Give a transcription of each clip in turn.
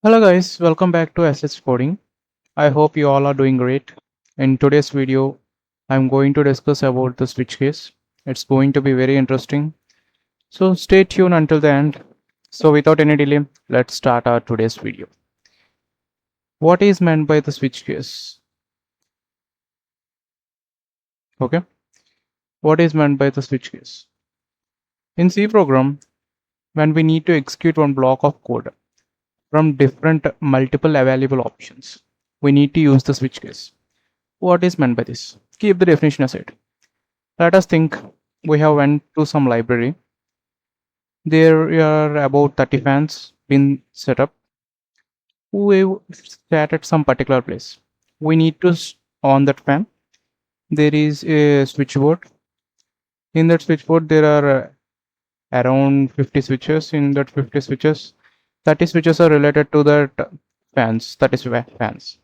Hello guys, welcome back to SS Coding. I hope you all are doing great. In today's video, I'm going to discuss about the switch case. It's going to be very interesting. So stay tuned until the end. So without any delay, let's start our today's video. What is meant by the switch case? Okay. What is meant by the switch case? In C program, when we need to execute one block of code from different multiple available options, we need to use the switch case. What is meant by this? Keep the definition aside. Let us think we have went to some library. There are about 30 fans been set up. We sat at some particular place. We need to on that fan. There is a switchboard. In that switchboard, there are around 50 switches. In that 50 switches, 30 switches are related to that fans. That is fans.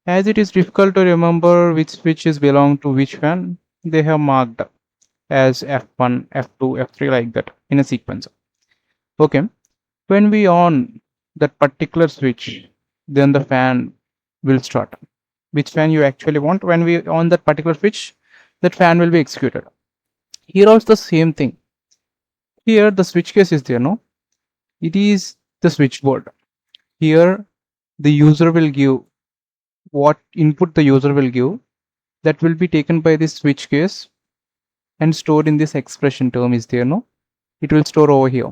As it is difficult to remember which switches belong to which fan, they have marked as F1, F2, F3 like that in a sequence. Okay, when we on that particular switch, then the fan will start. Which fan you actually want? When we on that particular switch, that fan will be executed. Here also the same thing. Here the switch case is there, no? It is the switchboard. Here the user will give what input the user will give, that will be taken by this switch case and stored in this expression term is there, no? It will store over here.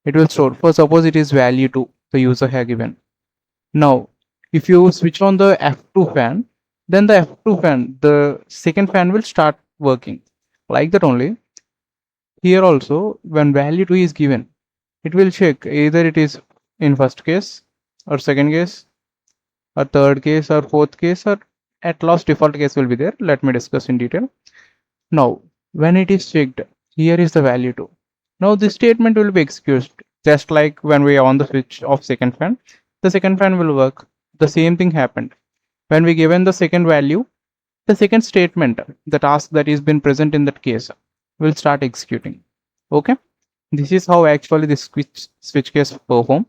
It will store, for suppose it is value 2 the user has given. Now if you switch on the F2 fan, then the F2 fan, the second fan will start working like that only. Here also when value 2 is given, it will check either it is in first case or second case or third case or fourth case, or at last default case will be there. Let me discuss in detail. Now when it is checked, here is the value 2. Now this statement will be executed just like when we are on the switch of second fan. The second fan will work. The same thing happened. When we given the second value, the second statement, the task that is been present in that case, will start executing. Okay. This is how actually this switch case perform.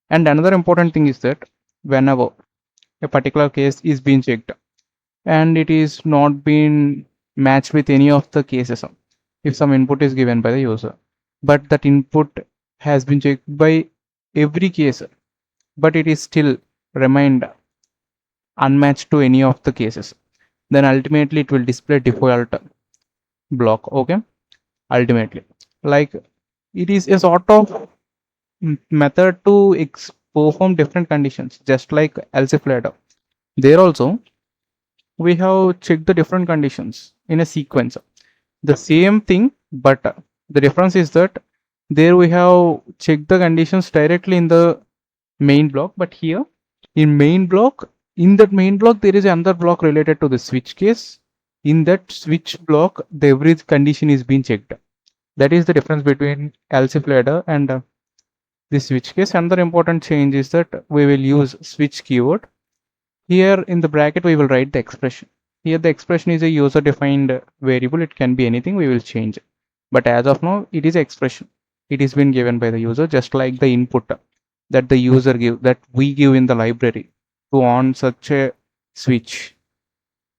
And another important thing is that whenever a particular case is being checked and it is not being matched with any of the cases, if some input is given by the user, but that input has been checked by every case, but it is still remained unmatched to any of the cases, then ultimately it will display default block. Okay, ultimately, like, it is a sort of method to perform different conditions, just like else if later. There also we have checked the different conditions in a sequence, the same thing, but the difference is that there we have checked the conditions directly in the main block, but here in that main block there is another block related to the switch case. In that switch block the every condition is being checked. That is the difference between else if ladder and the switch case. Another important change is that we will use switch keyword. Here in the bracket we will write the expression. Here the expression is a user defined variable. It can be anything, we will change it, but as of now it is expression. It is been given by the user, just like the input that the user give, that we give in the library to on such a switch.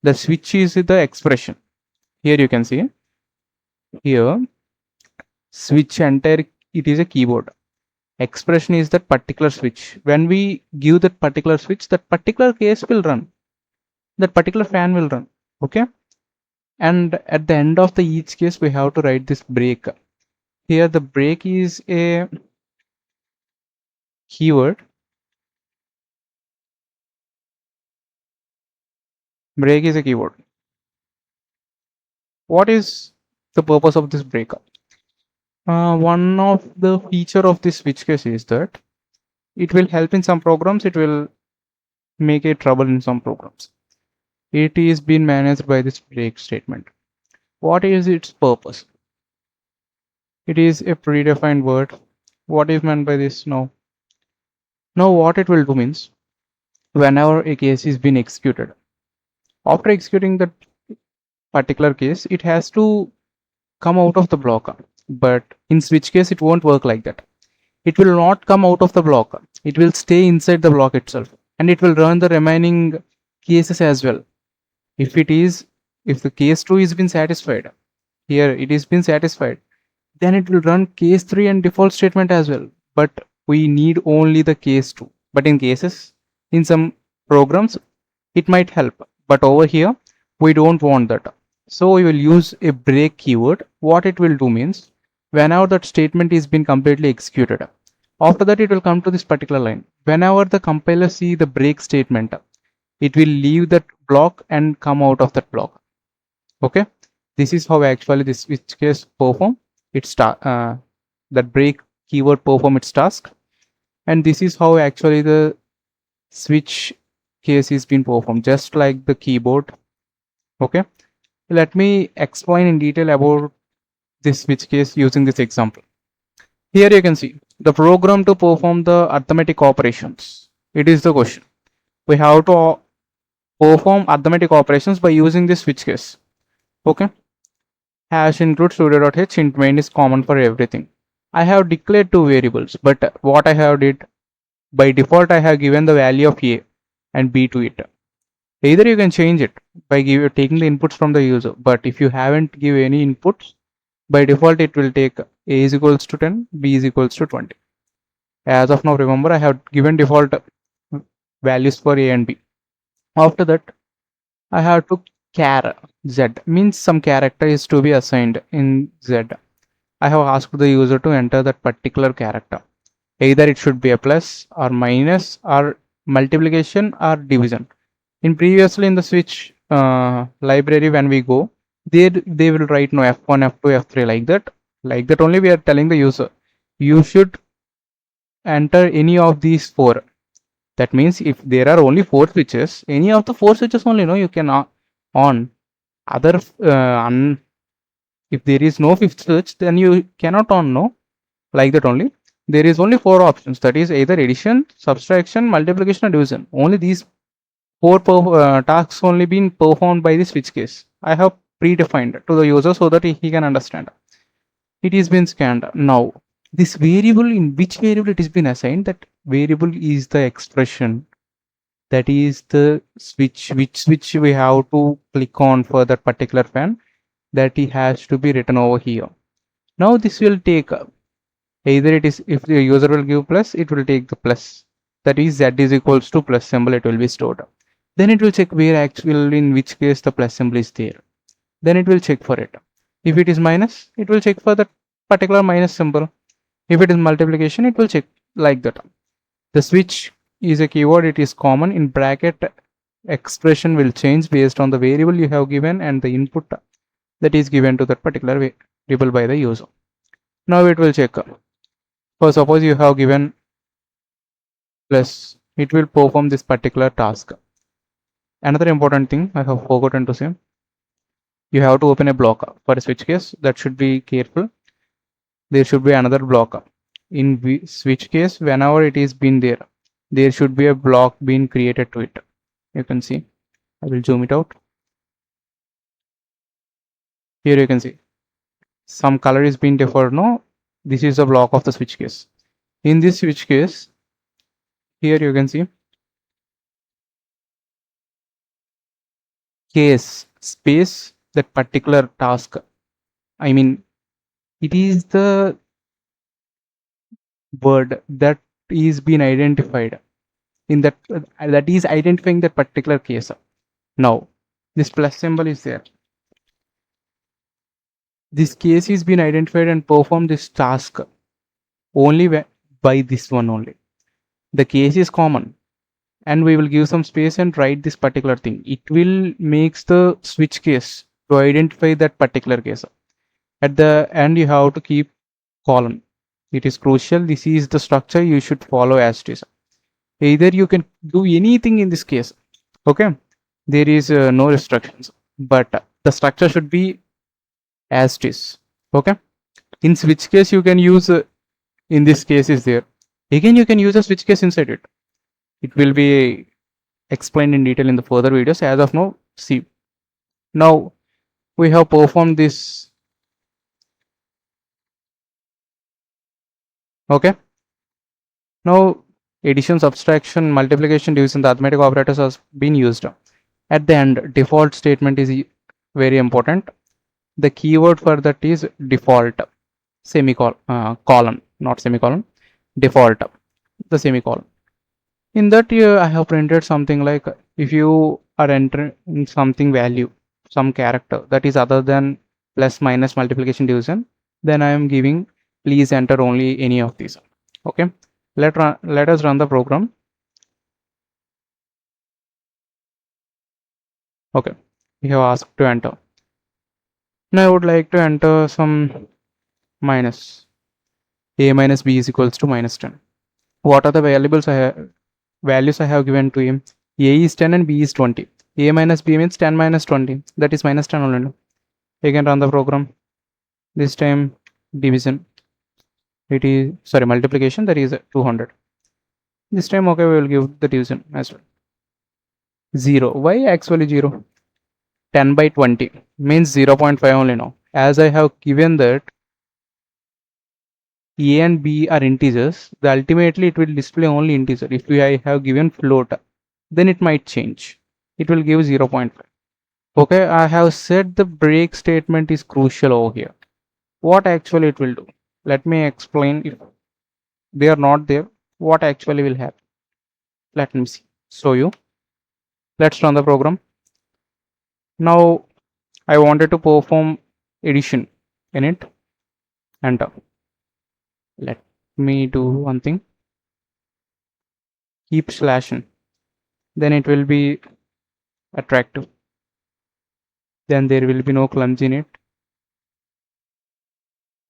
The switch is the expression. Here you can see, here switch entire, it is a keyboard. Expression is that particular switch. When we give that particular switch, that particular case will run, that particular fan will run. Okay, and at the end of the each case we have to write this break. Here the break is a keyword. Break is a keyword. What is the purpose of this break? One of the feature of this switch case is that it will help in some programs, it will make a trouble in some programs. It is being managed by this break statement. What is its purpose? It is a predefined word. What is meant by this? Now what it will do means, whenever a case is being executed, after executing that particular case, it has to come out of the block. But in switch case it won't work like that. it will not come out of the block. It will stay inside the block itself, and it will run the remaining cases as well. If the case 2 is been satisfied, here it is been satisfied, then it will run case 3 and default statement as well. But we need only the case 2. But in some programs, it might help. But over here, we don't want that. So we will use a break keyword. What it will do means, whenever that statement is been completely executed, after that it will come to this particular line. Whenever the compiler see the break statement, it will leave that block and come out of that block. Okay, this is how actually this switch case perform its that break keyword perform its task, and this is how actually the switch case is being performed, just like the keyboard. Okay, let me explain in detail about this switch case using this example. Here you can see the program to perform the arithmetic operations. It is the question. We have to perform arithmetic operations by using this switch case. Okay, hash include studio.h int main is common for everything. I have declared two variables, but what I have did, by default I have given the value of a and b to it. Either you can change it by taking the inputs from the user, but if you haven't give any inputs, by default it will take a is equals to 10, b is equals to 20. As of now, remember, I have given default values for a and b. After that, I have to char z, means some character is to be assigned in z. I have asked the user to enter that particular character. Either it should be a plus or minus or multiplication or division. Previously in the switch library, when we go, they will write no f1, f2, f3 like that. Like that only we are telling the user, you should enter any of these four. That means if there are only four switches, any of the four switches only, no, you can on. Other if there is no fifth switch, then you cannot on, no, like that only. There is only four options, that is either addition, subtraction, multiplication or division. Only these four tasks only been performed by the switch case. I have predefined to the user so that he can understand. It is been scanned. Now this variable, in which variable it has been assigned, that variable is the expression, that is the switch, which switch we have to click on for that particular fan, that it has to be written over here. Now this will take either it is, if the user will give plus, it will take the plus, that is z is equals to plus symbol, it will be stored. Then it will check where actually, in which case the plus symbol is there. Then it will check for it. If it is minus, it will check for that particular minus symbol. If it is multiplication, it will check like that. The switch is a keyword, it is common. In bracket, expression will change based on the variable you have given and the input that is given to that particular variable by the user. Now it will check. For suppose you have given plus, it will perform this particular task. Another important thing I have forgotten to say, you have to open a block for a switch case. That should be careful. There should be another block. In switch case, whenever it is been there should be a block being created to it. You can see. I will zoom it out. Here you can see some color is being deferred. No, this is the block of the switch case. In this switch case, here you can see case space that particular task. I mean, it is the word that is being identified in that is identifying that particular case. Now this plus symbol is there. This case is being identified and perform this task only by this one only. The case is common, and we will give some space and write this particular thing. It will makes the switch case to identify that particular case. At the end, you have to keep colon. It is crucial. This is the structure you should follow as it is. Either you can do anything in this case. Okay, there is no restrictions, but the structure should be as it is. Okay, in switch case you can use in this case is there. Again, you can use a switch case inside it. It will be explained in detail in the further videos. As of now, see. Now we have performed this. Okay, Now addition, subtraction, multiplication, division, the arithmetic operators has been used. At the end, default statement is very important. The keyword for that is default, semicolon, colon, not semicolon, default, the semicolon. In that I have printed something like, if you are entering something value, some character that is other than plus, minus, multiplication, division, then I am giving please enter only any of these. Okay, let us run the program. Okay, we have asked to enter. Now I would like to enter some minus. A minus b is equals to minus 10. What are the values I have given to him? A is 10 and b is 20. A minus b means 10 minus 20, that is minus 10 only. You can run the program. This time division, it is, sorry, multiplication, that is 200. This time okay, we will give the division as well. 0. Why actually 0? 10 by 20 means 0.5 only now. As I have given that A and B are integers, ultimately it will display only integer. If I have given float, then it might change. It will give 0.5. Okay, I have said the break statement is crucial over here. What actually it will do? Let me explain. If they are not there, what actually will happen? Let me see. Show you. Let's run the program. Now I wanted to perform addition in it. Enter. Let me do one thing. Keep slashing. Then it will be attractive. Then there will be no clumsy in it.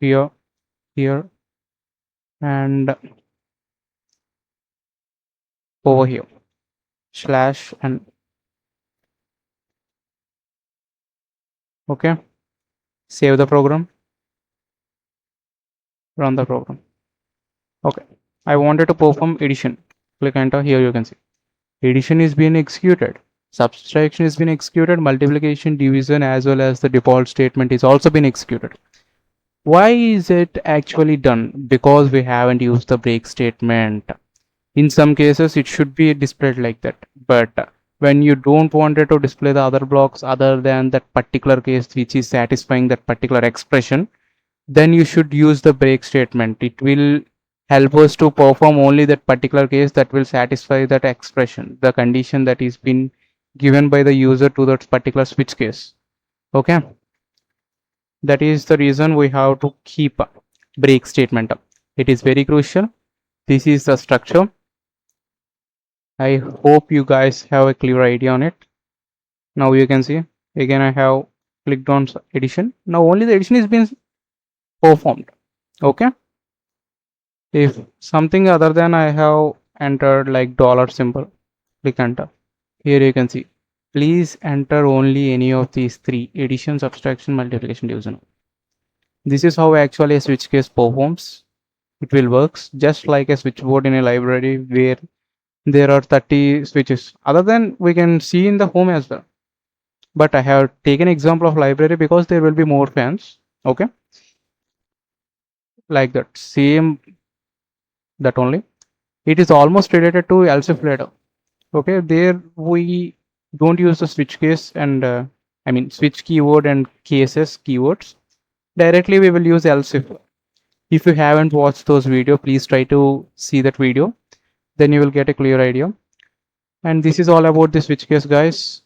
Here, here, and over here. Slash and okay. Save the program. Run the program. Okay. I wanted to perform addition. Click enter. Here you can see. Addition is being executed. Subtraction is being executed. Multiplication, division, as well as the default statement is also being executed. Why is it actually done? Because we haven't used the break statement. In some cases it should be displayed like that, but when you don't want it to display the other blocks other than that particular case which is satisfying that particular expression, then you should use the break statement. It will help us to perform only that particular case that will satisfy that expression, the condition that is been given by the user to that particular switch case. Okay, that is the reason we have to keep break statement up. It is very crucial. This is the structure. I hope you guys have a clear idea on it. Now you can see again I have clicked on addition. Now only the addition is being performed. Okay, if something other than I have entered like dollar symbol, click enter. Here you can see please enter only any of these three: addition, subtraction, multiplication, division. This is how actually a switch case performs. It will works just like a switchboard in a library where there are 30 switches. Other than we can see in the home as well, but I have taken example of library because there will be more fans. Okay, like that, same that only. It is almost related to else if later. Okay, there we don't use the switch case and I mean switch keyword and cases keywords. Directly we will use else if. If you haven't watched those videos, please try to see that video, then you will get a clear idea. And this is all about the switch case, guys.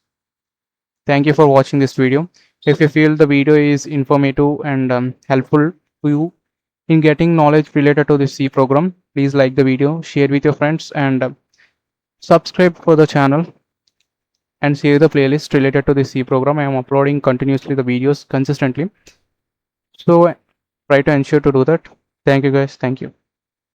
Thank you for watching this video. If you feel the video is informative and helpful to you in getting knowledge related to this C program, please like the video, share with your friends, and subscribe for the channel and save the playlist related to the C program. I am uploading continuously the videos consistently, so try to ensure to do that. Thank you guys. Thank you.